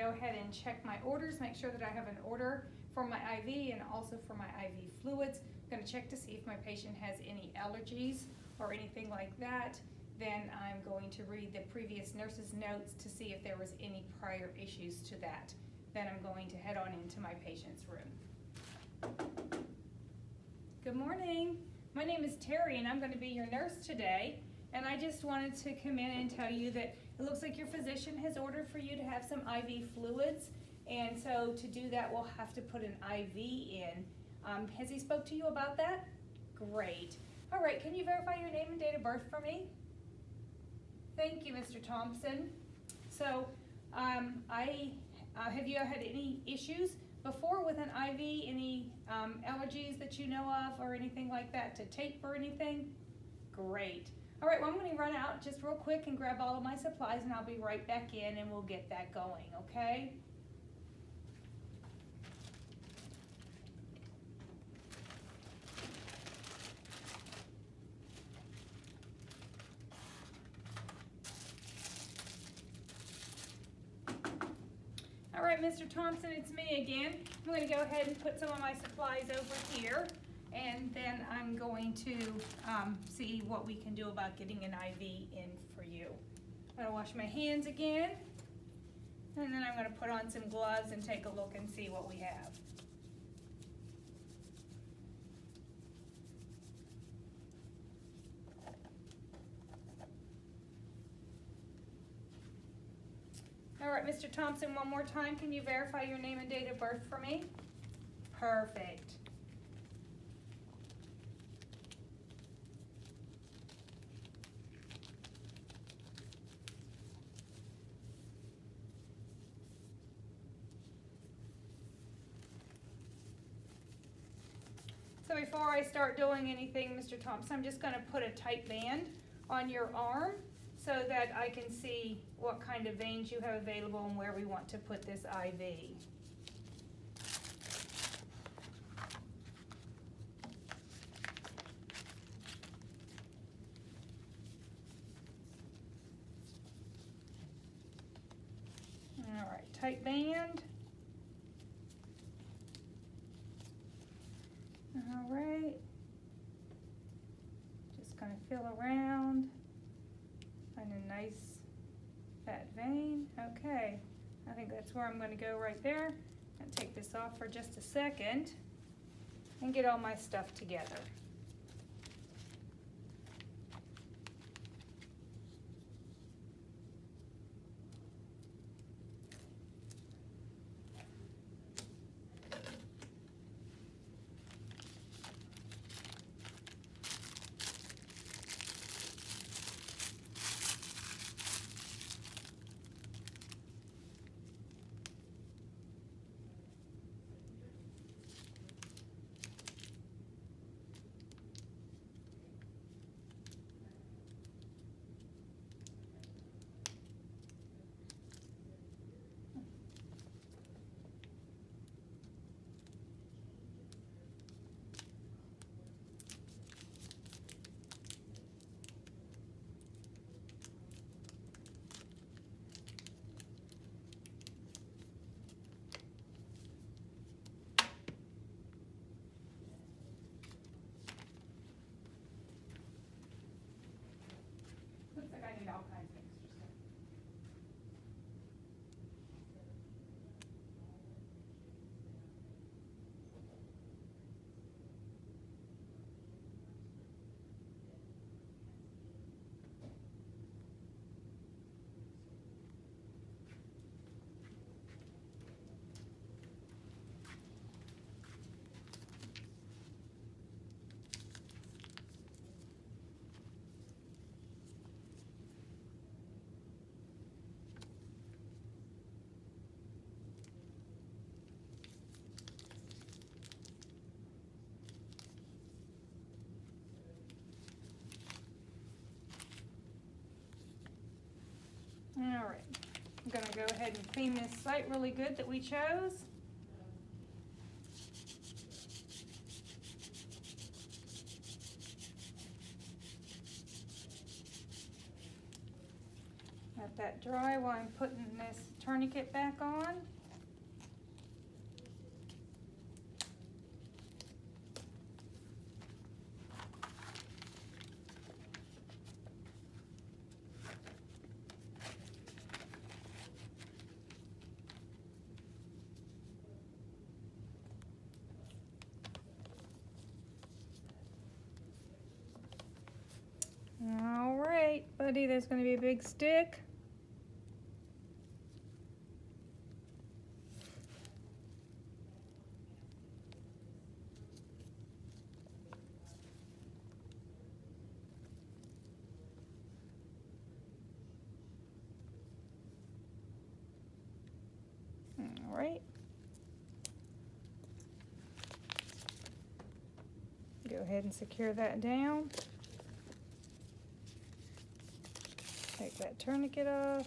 go ahead and check my orders, make sure that I have an order for my IV and also for my IV fluids. I'm going to check to see if my patient has any allergies or anything like that. Then I'm going to read the previous nurse's notes to see if there was any prior issues to that. Then I'm going to head on into my patient's room. Good morning. My name is Terry and I'm going to be your nurse today. And I just wanted to come in and tell you that it looks like your physician has ordered for you to have some IV fluids. And so to do that, we'll have to put an IV in. Has he spoke to you about that? Great. All right, can you verify your name and date of birth for me? Thank you, Mr. Thompson. So have you had any issues before with an IV? Any allergies that you know of or anything like that, to tape or anything? Great. All right, well, I'm going to run out just real quick and grab all of my supplies, and I'll be right back in and we'll get that going, okay? All right, Mr. Thompson, it's me again. I'm going to go ahead and put some of my supplies over here, and then I'm going to see what we can do about getting an IV in for you. I'm going to wash my hands again, and then I'm going to put on some gloves and take a look and see what we have. All right, Mr. Thompson, one more time, can you verify your name and date of birth for me? Perfect. So before I start doing anything, Mr. Thompson, I'm just going to put a tight band on your arm so that I can see what kind of veins you have available and where we want to put this IV. All right, tight band. All right, just gonna feel around, find a nice fat vein. Okay, I think that's where I'm gonna go right there. And take this off for just a second and get all my stuff together. Looks like I need all kinds of extra stuff. All right, I'm gonna go ahead and clean this site really good that we chose. Let that dry while I'm putting this tourniquet back on. All right, buddy, there's going to be a big stick. All right. Go ahead and secure that down. Take that tourniquet off.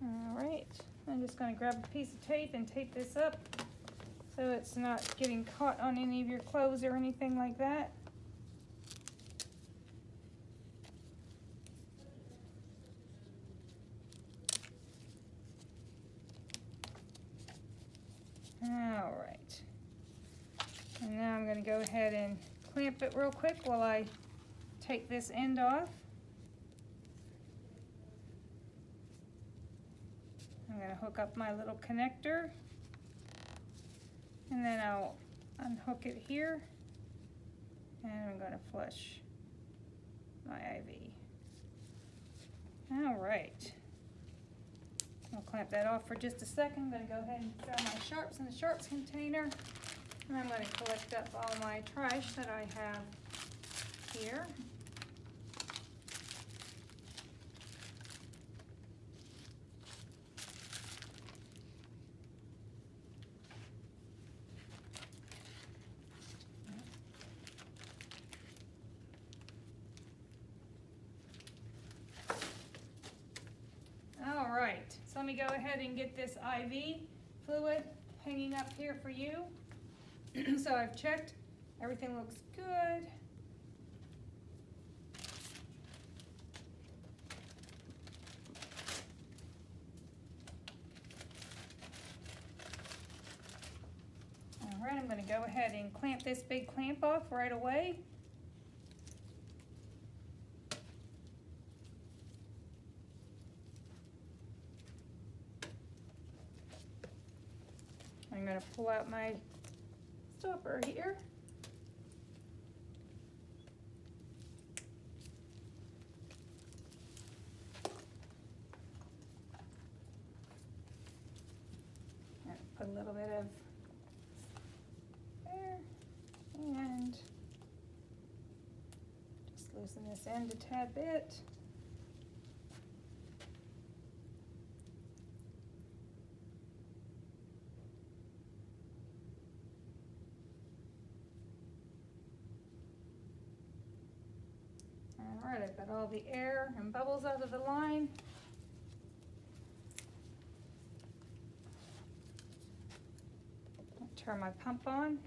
All right, I'm just going to grab a piece of tape and tape this up so it's not getting caught on any of your clothes or anything like that. All right, and now I'm going to go ahead and clamp it real quick while I take this end off. I'm going to hook up my little connector, and then I'll unhook it here, and I'm going to flush my IV. All right, I'll clamp that off for just a second. I'm going to go ahead and throw my sharps in the sharps container, and I'm going to collect up all my trash that I have here. All right, so let me go ahead and get this IV fluid hanging up here for you. So I've checked, everything looks good. All right, I'm going to go ahead and clamp this big clamp off right away. I'm going to pull out my stopper here. And put a little bit of there, and just loosen this end a tad bit. All right, I've got all the air and bubbles out of the line. I'll turn my pump on.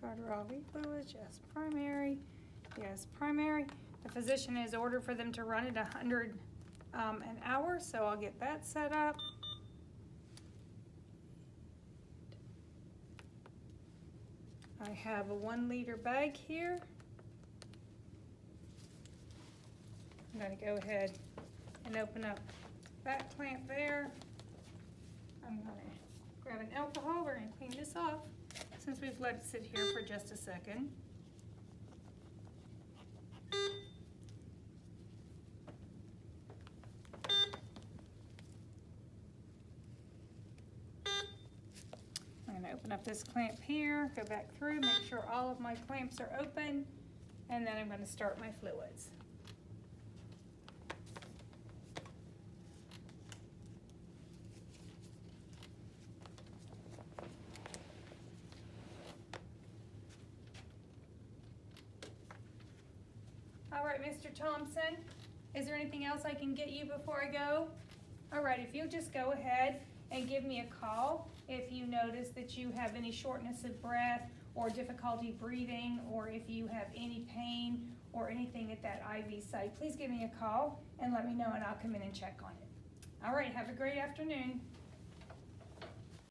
Carter RV fluids, yes, primary, yes, primary. The physician has ordered for them to run at 100 an hour, so I'll get that set up. I have a 1 liter bag here. I'm gonna go ahead and open up that clamp there. I'm gonna grab an alcohol, we're gonna clean this off since we've let it sit here for just a second. I'm gonna open up this clamp here, go back through, make sure all of my clamps are open, and then I'm gonna start my fluids. All right, Mr. Thompson, is there anything else I can get you before I go? All right, if you'll just go ahead and give me a call if you notice that you have any shortness of breath or difficulty breathing, or if you have any pain or anything at that IV site, please give me a call and let me know and I'll come in and check on it. All right, have a great afternoon.